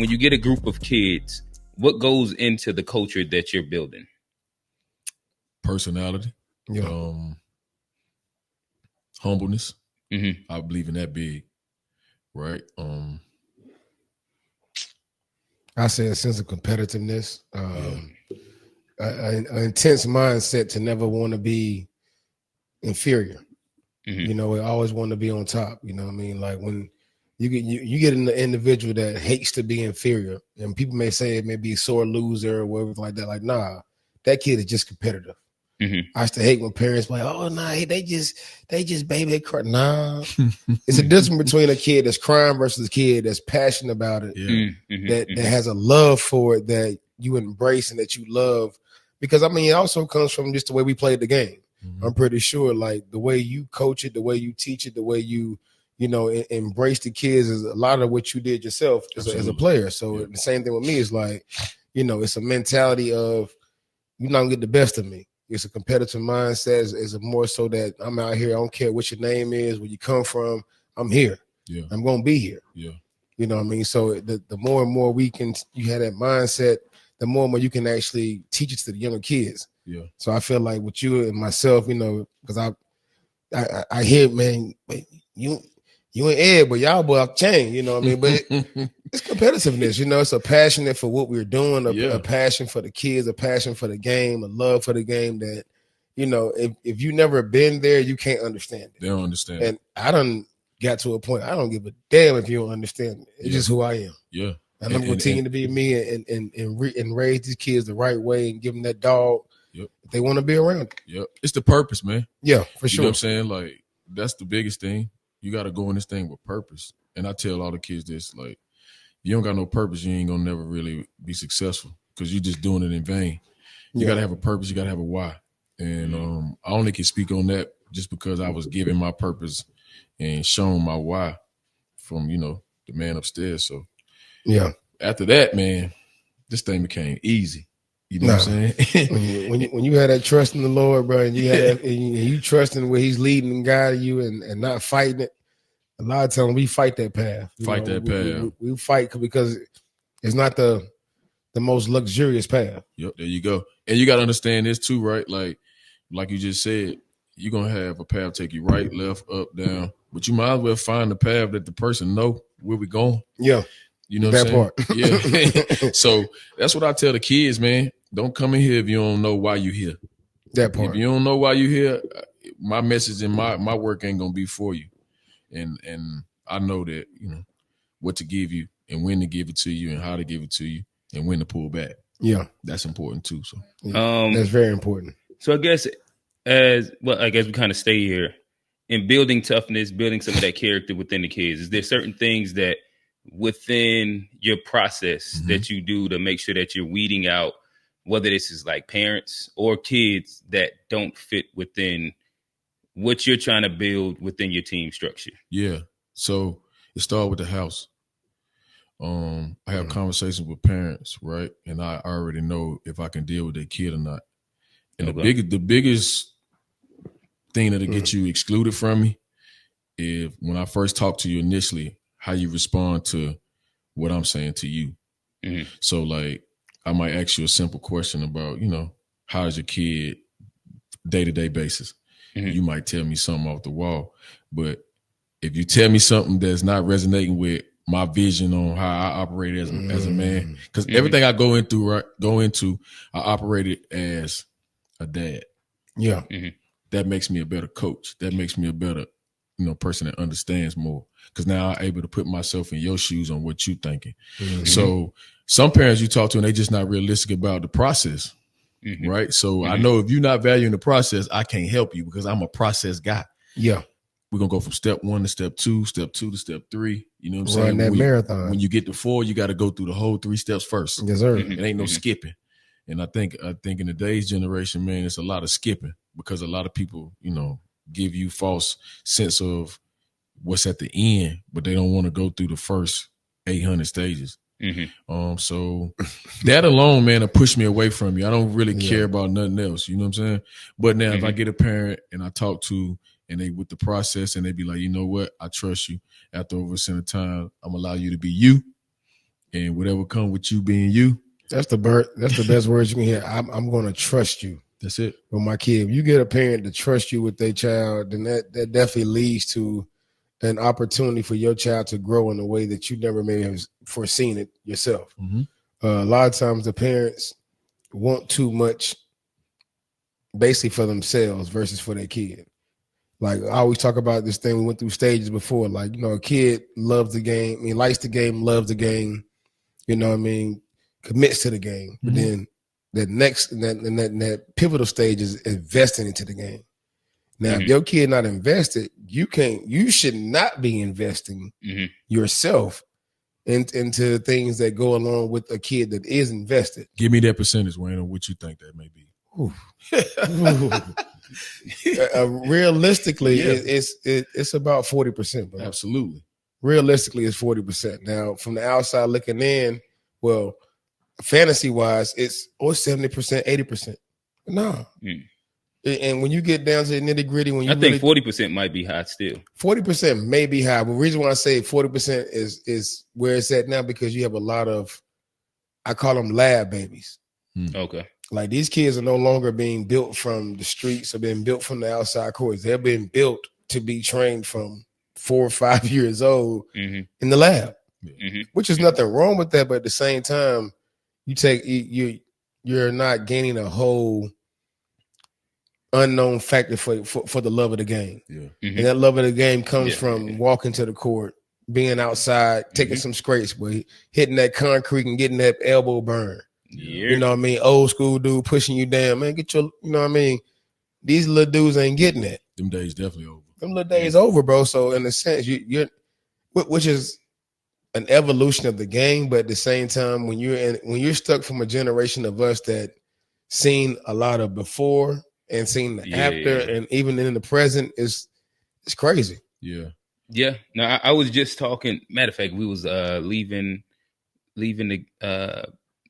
when you get a group of kids, what goes into the culture that you're building? Personality, humbleness. I believe in that big, right? I say a sense of competitiveness, an intense mindset to never want to be inferior. You know, I always want to be on top. You know what I mean? Like when you get an individual that hates to be inferior, and people may say it may be a sore loser or whatever like that. Like, nah, that kid is just competitive. I used to hate when parents were like, oh, nah, they just baby, they cry. Nah, it's a difference between a kid that's crying versus a kid that's passionate about it, that has a love for it that you embrace and that you love. Because, I mean, it also comes from just the way we played the game. I'm pretty sure, like, the way you coach it, the way you teach it, the way you embrace the kids is a lot of what you did yourself as a player. So the same thing with me is like, it's a mentality of you're not going to get the best of me. It's a competitive mindset. It's a more so that I'm out here. I don't care what your name is, where you come from. I'm here. Yeah. I'm going to be here. Yeah. You know what I mean? So the more and more you have that mindset, the more and more you can actually teach it to the younger kids. Yeah. So I feel like with you and myself, because I hear, man, you and Ed, but y'all boy off chain, you know what I mean? But it's competitiveness, it's a passion for what we're doing, a passion for the kids, a passion for the game, a love for the game that, if you never been there, you can't understand it. They don't understand. And I done got to a point, I don't give a damn if you don't understand it. It's just who I am. Yeah. And I'm going to continue to be me and raise these kids the right way and give them that dog. Yep. If they want to be around it. Yep. It's the purpose, man. Yeah, for sure. You know what I'm saying? Like, that's the biggest thing. You got to go in this thing with purpose. And I tell all the kids this, like, you don't got no purpose, you ain't going to never really be successful because you're just doing it in vain. You got to have a purpose. You got to have a why. And I only can speak on that just because I was given my purpose and shown my why from, the man upstairs. So, after that, man, this thing became easy. You know what I'm saying? when you had that trust in the Lord, bro, and you had that, and you trusting where He's leading and guiding you, and not fighting it. A lot of times we fight that path. We fight because it's not the most luxurious path. Yep, there you go. And you got to understand this too, right? Like you just said, you're gonna have a path take you right, left, up, down, but you might as well find the path that the person know where we're going. Yeah. You know that part. Yeah. So that's what I tell the kids, man. Don't come in here if you don't know why you're here. That part. If you don't know why you're here, my message and my work ain't gonna be for you. And I know that, what to give you and when to give it to you and how to give it to you and when to pull back. Yeah. That's important too. So that's very important. So I guess we kind of stay here in building toughness, building some of that character within the kids. Is there certain things that within your process that you do to make sure that you're weeding out, whether this is like parents or kids that don't fit within what you're trying to build within your team structure? Yeah. So it started with the house. I have conversations with parents, right? And I already know if I can deal with their kid or not. And the biggest thing that'll get you excluded from me is when I first talk to you initially, how you respond to what I'm saying to you. So like, I might ask you a simple question about, how's your kid day-to-day basis? You might tell me something off the wall, but if you tell me something that's not resonating with my vision on how I operate as a man, because everything I go into, I operated as a dad. Yeah. That makes me a better coach. That makes me a better, person that understands more. Because now I'm able to put myself in your shoes on what you're thinking. So some parents you talk to, and they just not realistic about the process, right? So I know if you're not valuing the process, I can't help you because I'm a process guy. Yeah. We're going to go from step 1 to step 2 to step 3. You know what I'm saying? Run that marathon. When you get to 4, you got to go through the whole 3 steps first. Yes, sir. It ain't no skipping. And I think in today's generation, man, it's a lot of skipping because a lot of people, give you false sense of what's at the end, but they don't want to go through the first 800 stages. So that alone, man, will push me away from you. I don't really care about nothing else. You know what I'm saying? But now if I get a parent and I talk to, and they with the process and they be like, you know what? I trust you. After over a certain time, I'm gonna allow you to be you. and whatever come with you being you. That's the best words you can hear. I'm going to trust you. That's it. With my kid, if you get a parent to trust you with their child, then that definitely leads to an opportunity for your child to grow in a way that you never may have foreseen it yourself. Mm-hmm. A lot of times the parents want too much basically for themselves versus for their kid. Like I always talk about this thing, we went through stages before, like, a kid loves the game. I mean, likes the game, loves the game, commits to the game. But then that next, that pivotal stage is investing into the game. Now, if your kid not invested, you should not be investing yourself into things that go along with a kid that is invested. Give me that percentage, Wayne, on what you think that may be. Realistically, it's about 40%. Bro. Absolutely. Realistically, it's 40%. Now, from the outside looking in, well, fantasy-wise, it's 70%, 80%. No. And when you get down to the nitty-gritty, I think 40% might be high still. 40% may be high. But the reason why I say 40% is where it's at now, because you have a lot of, I call them lab babies. Okay. Like these kids are no longer being built from the streets or being built from the outside courts. They're being built to be trained from 4 or 5 years old in the lab, which is nothing wrong with that. But at the same time, you're not gaining a whole unknown factor for the love of the game. Yeah. And that love of the game comes from walking to the court, being outside, taking some scrapes, but hitting that concrete and getting that elbow burn. Yeah. You know what I mean? Old school dude pushing you down, man. Get your, you know what I mean? These little dudes ain't getting it. Them days definitely over. Them little days over, bro. So in a sense, you're which is an evolution of the game, but at the same time, when you're stuck from a generation of us that seen a lot of before and seen the after, and even in the present, it's crazy. Yeah. Yeah. No, I was just talking. Matter of fact, we was leaving the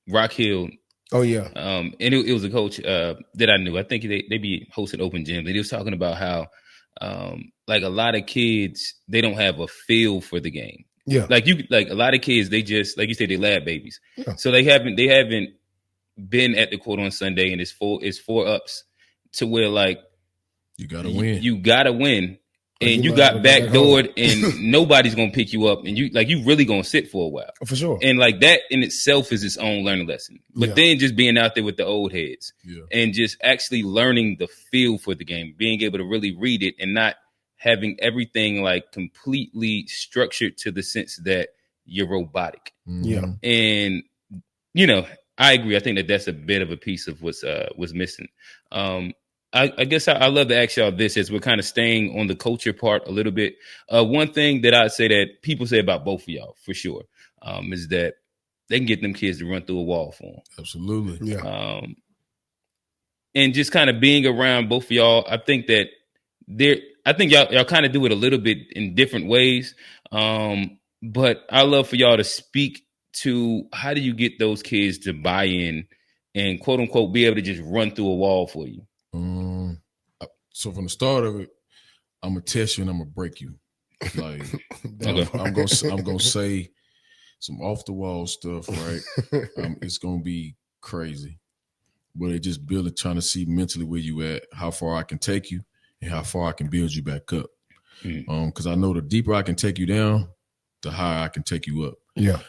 Rock Hill. Oh yeah. And it was a coach that I knew. I think they be hosting open gyms. And he was talking about how like a lot of kids, they don't have a feel for the game. Yeah. Like a lot of kids, they just, like you said, they lab babies. Yeah. So they haven't been at the court on Sunday, and it's four ups to where like you gotta win. You gotta win. And you got backdoored, and nobody's gonna pick you up, and you really gonna sit for a while. For sure. And like that in itself is its own learning lesson. But then just being out there with the old heads and just actually learning the feel for the game, being able to really read it and not having everything like completely structured to the sense that you're robotic. Yeah. And I agree. I think that's a bit of a piece of what's missing. I guess I love to ask y'all this as we're kind of staying on the culture part a little bit. One thing that I'd say that people say about both of y'all for sure is that they can get them kids to run through a wall for them. Absolutely. Yeah. And just kind of being around both of y'all, I think that y'all kind of do it a little bit in different ways. But I love for y'all to speak to how do you get those kids to buy in and quote unquote be able to just run through a wall for you. So from the start of it, I'm gonna test you and I'm gonna break you. Like I'm gonna say some off the wall stuff, right? It's gonna be crazy, but it just building, trying to see mentally where you at, how far I can take you, and how far I can build you back up. Because I know the deeper I can take you down, the higher I can take you up. Yeah.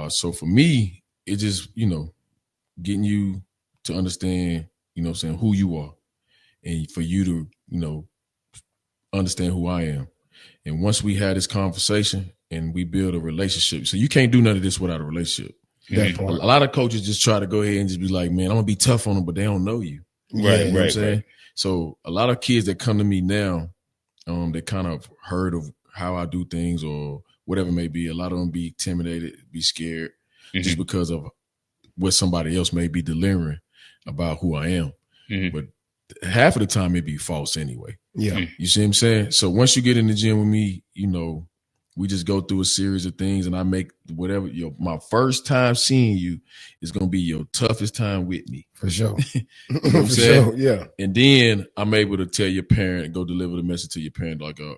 So for me, it just getting you to understand, who you are, and for you to understand who I am. And once we had this conversation and we build a relationship, so you can't do none of this without a relationship. A lot of coaches just try to go ahead and just be like, man, I'm gonna be tough on them, but they don't know you. Right, you know what I'm saying? So a lot of kids that come to me now, they kind of heard of how I do things or whatever it may be. A lot of them be intimidated, be scared, just because of what somebody else may be delivering about who I am. But half of the time it be false anyway. Yeah. You see what I'm saying? So once you get in the gym with me, we just go through a series of things, and I make whatever my first time seeing you is gonna be your toughest time with me. For sure. You know what I'm saying? Sure, yeah. And then I'm able to tell your parent and go deliver the message to your parent, like, you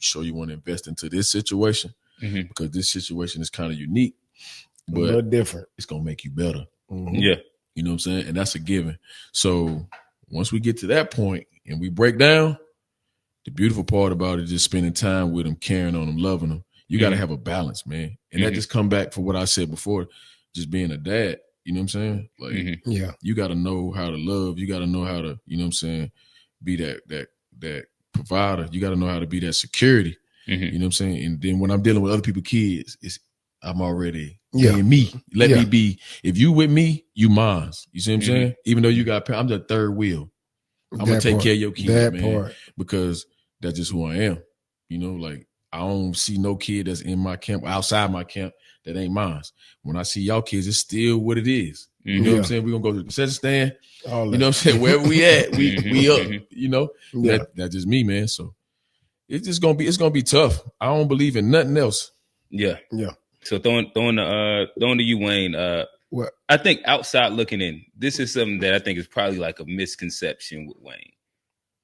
sure you want to invest into this situation? Because this situation is kind of unique. a little different. It's gonna make you better. Mm-hmm. Yeah. You know what I'm saying? And that's a given. So once we get to that point and we break down, the beautiful part about it is just spending time with them, caring on them, loving them. You got to have a balance, man. And that just come back for what I said before, just being a dad. You know what I'm saying? Like, you got to know how to love. You got to know how to, you know what I'm saying, be that provider. You got to know how to be that security. You know what I'm saying? And then when I'm dealing with other people's kids, I'm already being me. Let me be. If you with me, you mine. You see what I'm saying? Even though you got, I'm the third wheel. I'm going to take care of your kids, man. Because that's just who I am. You know, like, I don't see no kid that's in my camp, outside my camp, that ain't mine. When I see y'all kids, it's still what it is. You know what I'm saying? We're going to go to the concession stand. You know what I'm saying? Wherever we at, we up, you know? That's just me, man. So it's just going to be tough. I don't believe in nothing else. Yeah. So throwing to you, Wayne, what? I think outside looking in, this is something that I think is probably like a misconception with Wayne.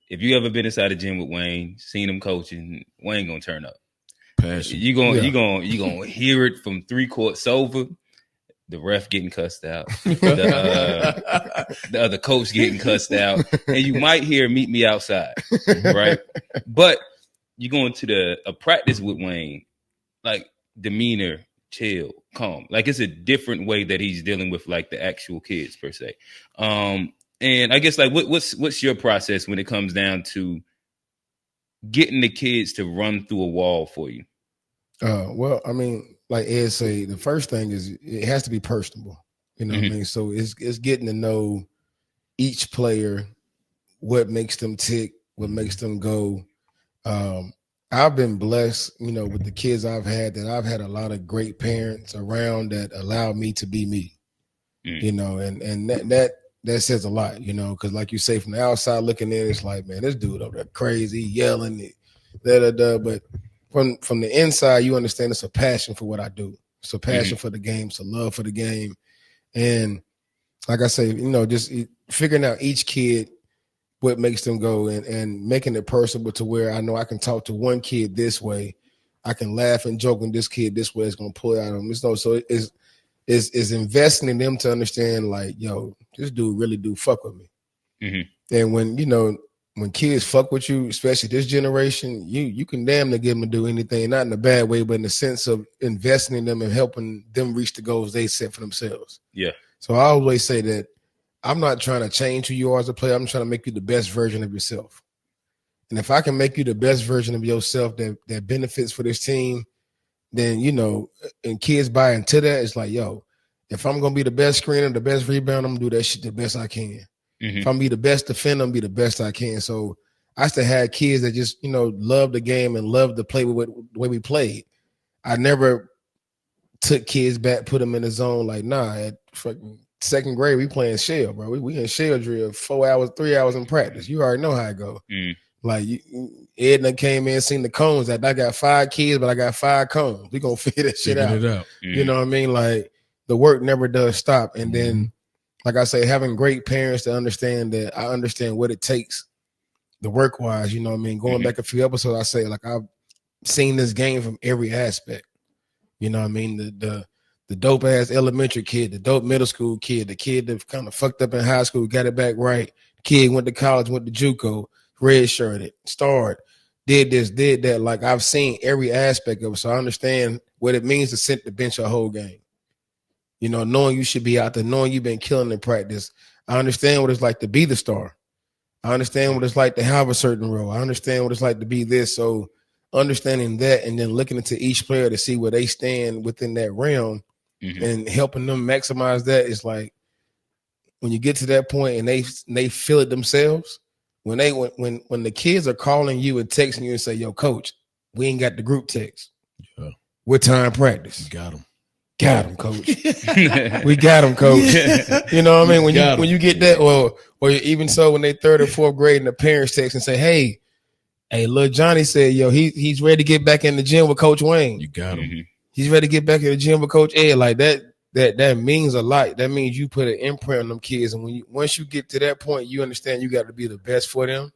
If you ever been inside the gym with Wayne, seen him coaching, Wayne gonna turn up. Passion. You gonna hear it from 3 courts over. The ref getting cussed out, the other coach getting cussed out, and you might hear "Meet me outside," right? But you go into a practice with Wayne, like demeanor, chill, calm. Like it's a different way that he's dealing with like the actual kids per se. And I guess like what's your process when it comes down to getting the kids to run through a wall for you? Well, I mean, like Ed say, the first thing is it has to be personable. You know what I mean? So it's getting to know each player, what makes them tick, what makes them go. I've been blessed, you know, with the kids I've had, that I've had a lot of great parents around that allow me to be me. You know, and that says a lot, you know, because like you say, from the outside looking in, it's like, man, this dude over there crazy, yelling, but from the inside, you understand it's a passion for what I do. It's a passion for the game. It's a love for the game. And like I say, you know, just figuring out each kid, what makes them go, and making it personable to where I know I can talk to one kid this way. I can laugh and joke with this kid this way. It's going to pull out of them. So it's investing in them to understand, like, yo, this dude really do fuck with me. And when, you know, when kids fuck with you, especially this generation, you can damn near get them to do anything, not in a bad way, but in the sense of investing in them and helping them reach the goals they set for themselves. Yeah. So I always say that I'm not trying to change who you are as a player. I'm trying to make you the best version of yourself. And if I can make you the best version of yourself that benefits for this team, then, you know, and kids buy into that, it's like, yo, if I'm going to be the best screener, the best rebounder, I'm going to do that shit the best I can. If I'm be the best defender, I'm be the best I can. So I still had kids that just, you know, love the game and love to play with the way we played. I never took kids back, put them in the zone. Like, nah, at fucking second grade, we playing shell, bro. We in shell drill 4 hours, 3 hours in practice. You already know how it go. Like, Edna came in, seen the cones. That I got 5 kids, but I got 5 cones. We gonna figure that shit out. You know what I mean? Like, the work never does stop. And then, like I say, having great parents to understand that I understand what it takes, the work wise. You know what I mean? Going back a few episodes, I say, like, I've seen this game from every aspect. You know what I mean? The dope ass elementary kid, the dope middle school kid, the kid that kind of fucked up in high school, got it back right. The kid went to college, went to JUCO, red shirted, starred, did this, did that. Like, I've seen every aspect of it, so I understand what it means to sit the bench a whole game. You know, knowing you should be out there, knowing you've been killing in practice. I understand what it's like to be the star. I understand what it's like to have a certain role. I understand what it's like to be this. So understanding that and then looking into each player to see where they stand within that realm and helping them maximize that is like, when you get to that point and they feel it themselves, when the kids are calling you and texting you and say, yo, coach, we ain't got the group text. Yeah. What time practice? You got them. Got him, coach. We got him, coach. You know what I mean? When you get that, or even so, when they 3rd or 4th grade and the parents text and say, hey, little Johnny said, yo, he's ready to get back in the gym with Coach Wayne. You got him. He's ready to get back in the gym with Coach Ed. Like that means a lot. That means you put an imprint on them kids, and once you get to that point, you understand you got to be the best for them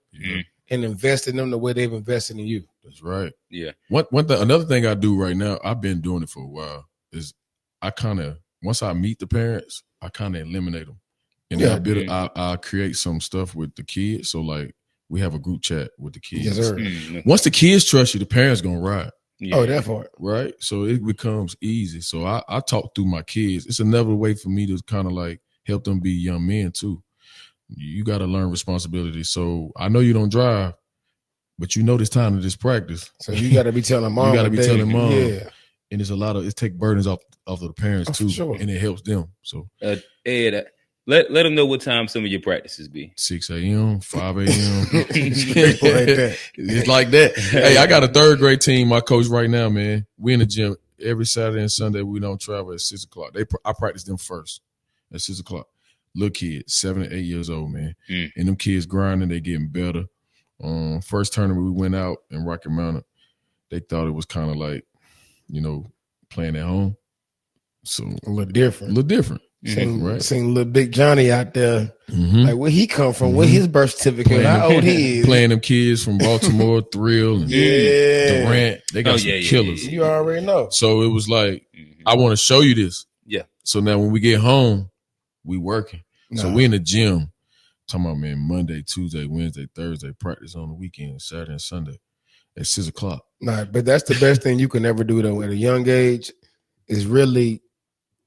and invest in them the way they've invested in you. That's right. Yeah. Another thing I do right now, I've been doing it for a while, is once I meet the parents, I kind of eliminate them. And then I create some stuff with the kids. So like we have a group chat with the kids. Yes, sir. Once the kids trust you, the parents gonna ride. Yeah. Oh, that part. Right? So it becomes easy. So I talk through my kids. It's another way for me to kind of like help them be young men too. You got to learn responsibility. So I know you don't drive, but you know this time to this practice. So you got to be telling mom. You got to be telling mom. Yeah. And it's it take burdens off of the parents too. Sure. And it helps them. So Ed, let them know what time some of your practices be. 6 a.m., 5 a.m. It's like that. Hey, I got a third grade team, my coach right now, man. We in the gym every Saturday and Sunday. We don't travel at 6 o'clock. I practice them first at 6 o'clock. Little kids, 7 to 8 years old, man. And them kids grinding, they getting better. First tournament we went out in Rocky Mountain, they thought it was kind of like, playing at home. So a little different. Right. Seeing little Big Johnny out there, like where he come from, where his birth certificate, how old he is. Playing them kids from Baltimore, Thrill, and Durant. They got some killers. You already know. So it was like, I want to show you this. Yeah. So now when we get home, we working. So we in the gym, talking about, man, Monday, Tuesday, Wednesday, Thursday, practice on the weekend, Saturday and Sunday at 6 o'clock. Nah, but that's the best thing you can ever do though at a young age is really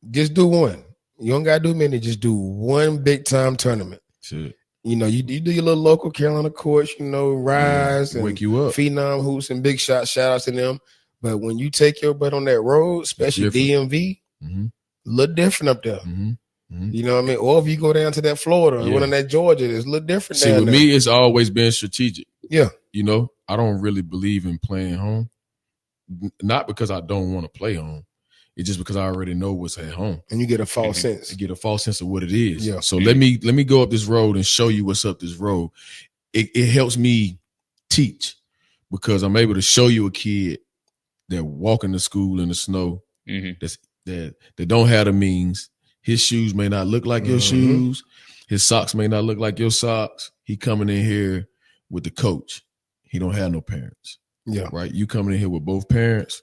just do one. You don't got to do many, just do one big time tournament. Shit. You do your little local Carolina courts, Rise and wake you up. Phenom Hoops and Big Shot, shout outs to them. But when you take your butt on that road, especially DMV, a little different up there. You know what I mean? Or if you go down to that Florida or one of that Georgia, it's a little different. See, with me, it's always been strategic. Yeah. I don't really believe in playing home. Not because I don't want to play home. It's just because I already know what's at home. And you get a false sense. You get a false sense of what it is. Yeah. So let me go up this road and show you what's up this road. It helps me teach because I'm able to show you a kid that walking to school in the snow that don't have the means. His shoes may not look like your shoes. His socks may not look like your socks. He coming in here with the coach. He don't have no parents. Yeah. Right? You coming in here with both parents.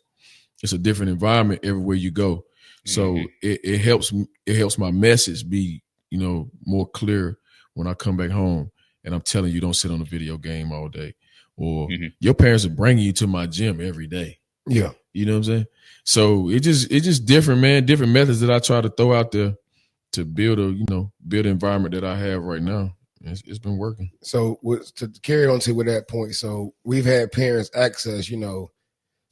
It's a different environment everywhere you go. So it helps my message be, more clear when I come back home and I'm telling you don't sit on a video game all day. Or your parents are bringing you to my gym every day. Yeah. You know what I'm saying? So it's just different, man. Different methods that I try to throw out there to build an environment that I have right now. It's been working. So to carry on to with that point, so we've had parents ask us,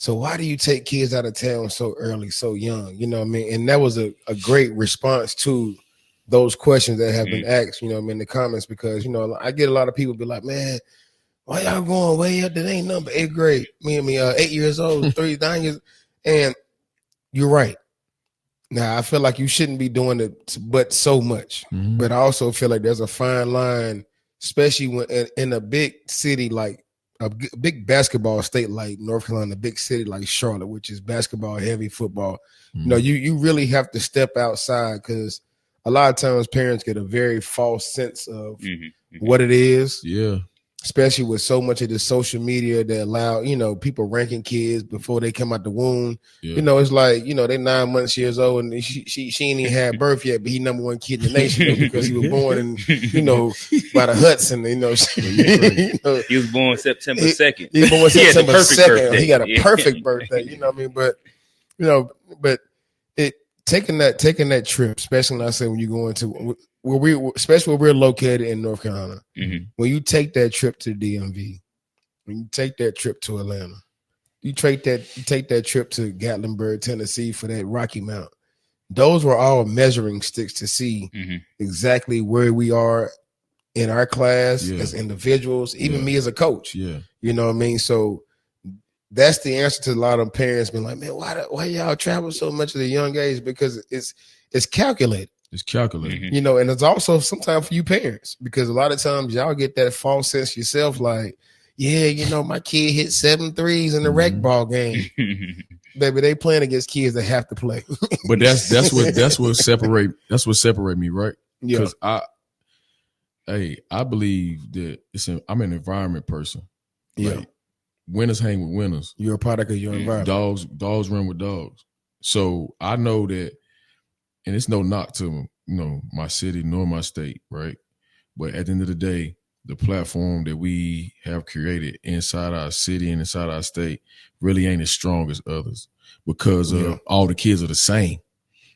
so why do you take kids out of town so early, so young? You know what I mean? And that was a great response to those questions that have been asked, in the comments, because, I get a lot of people be like, man, why y'all going way up? That ain't number 8th grade. Me, 8 years old, 39 years. And you're right. Now, I feel like you shouldn't be doing it, but so much. But I also feel like there's a fine line, especially when in a big city like a big basketball state like North Carolina, a big city like Charlotte, which is basketball heavy, football. You really have to step outside because a lot of times parents get a very false sense of what it is. Yeah. Especially with so much of the social media that allow, people ranking kids before they come out the womb. Yeah. It's like, they 9 months years old and she ain't even had birth yet, but he number one kid in the nation because he was born in, by the Hudson, He was born September 2nd. He was born September 2nd. Birthday. He got a perfect birthday, you know what I mean? But taking that trip, especially when I say when you go into especially where we're located in North Carolina, when you take that trip to the DMV, when you take that trip to Atlanta, you take that trip to Gatlinburg, Tennessee for that Rocky Mountain. Those were all measuring sticks to see exactly where we are in our class as individuals, even me as a coach. Yeah. You know what I mean? So that's the answer to a lot of parents being like, man, why y'all travel so much at a young age? Because it's calculated. It's calculated. And it's also sometimes for you parents, because a lot of times y'all get that false sense yourself, like, my kid hit 7 threes in the rec ball game. Baby, they playing against kids that have to play. But that's what separate me, right? Yeah. Because I believe that I'm an environment person. Yeah. Like, winners hang with winners. You're a product of your environment. Dogs run with dogs. So I know that and it's no knock to my city nor my state, right? But at the end of the day, the platform that we have created inside our city and inside our state really ain't as strong as others because all the kids are the same.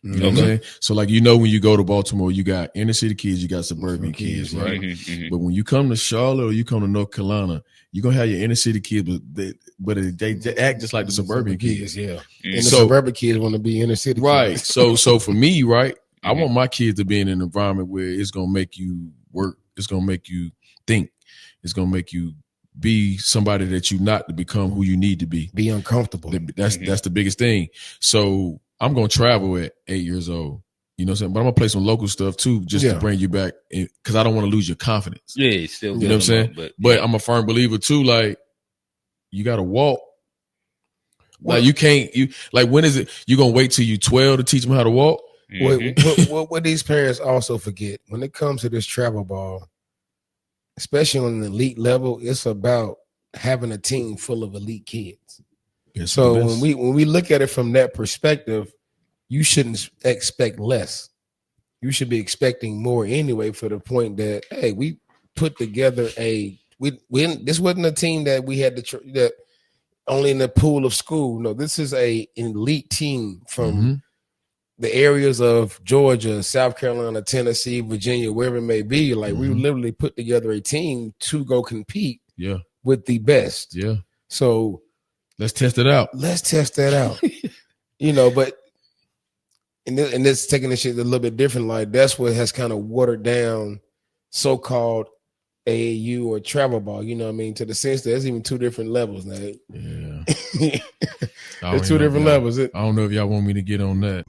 You know what I'm saying? So like, when you go to Baltimore, you got inner city kids, you got suburban kids, right? But when you come to Charlotte or you come to North Carolina, you're going to have your inner city kids, but they act just like the suburban kids. Yeah. And the suburban kids want to be inner city right. kids. So for me, right, I want my kids to be in an environment where it's going to make you work. It's going to make you think. It's going to make you be somebody that you not to become who you need to be. Be uncomfortable. That's the biggest thing. So I'm going to travel at 8 years old. You know what I'm saying? But I'm going to play some local stuff too, just to bring you back because I don't want to lose your confidence. Yeah, still. You know what I'm saying? But I'm a firm believer too, like, you got to walk. Like, when is it? You going to wait till you 12 to teach them how to walk? What these parents also forget, when it comes to this travel ball, especially on an elite level, it's about having a team full of elite kids. So when we look at it from that perspective, you shouldn't expect less. You should be expecting more anyway, for the point that, hey, we put together this wasn't a team that we had that only in the pool of school. No, this is an elite team from the areas of Georgia, South Carolina, Tennessee, Virginia, wherever it may be. Like, we literally put together a team to go compete with the best. Yeah. So let's test it out. Let's test that out. But and this taking this shit a little bit different. Like, that's what has kind of watered down so-called AAU or travel ball. You know what I mean? To the sense that there's even two different levels now. Yeah. There's two different levels. I don't know if y'all want me to get on that.